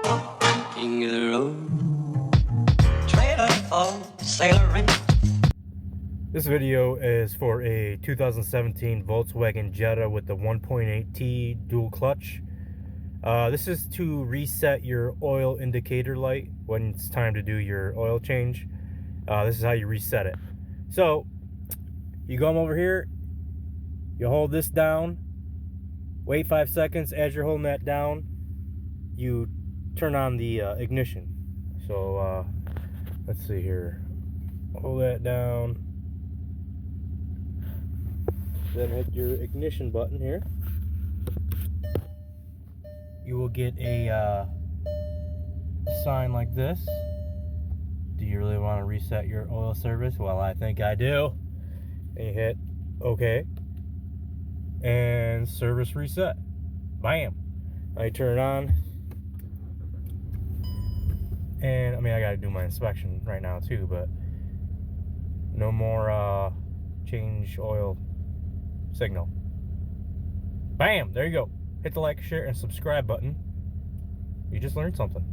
King of the road, trailer for sailoring. This video is for a 2017 Volkswagen Jetta with the 1.8T dual clutch. This is to reset your oil indicator light when it's time to do your oil change. This is how you reset it. So you come over here, you hold this down, wait 5 seconds. As you're holding that down, you turn on the ignition. So let's see here, hold that down, then hit your ignition button here. You will get a sign like this. Do you really want to reset your oil service? Well, I think I do. And you hit OK, and service reset. Bam! I turn it on, and I mean, I gotta do my inspection right now too, but no more change oil signal. Bam! There you go. Hit the like, share, and subscribe button. You just learned something.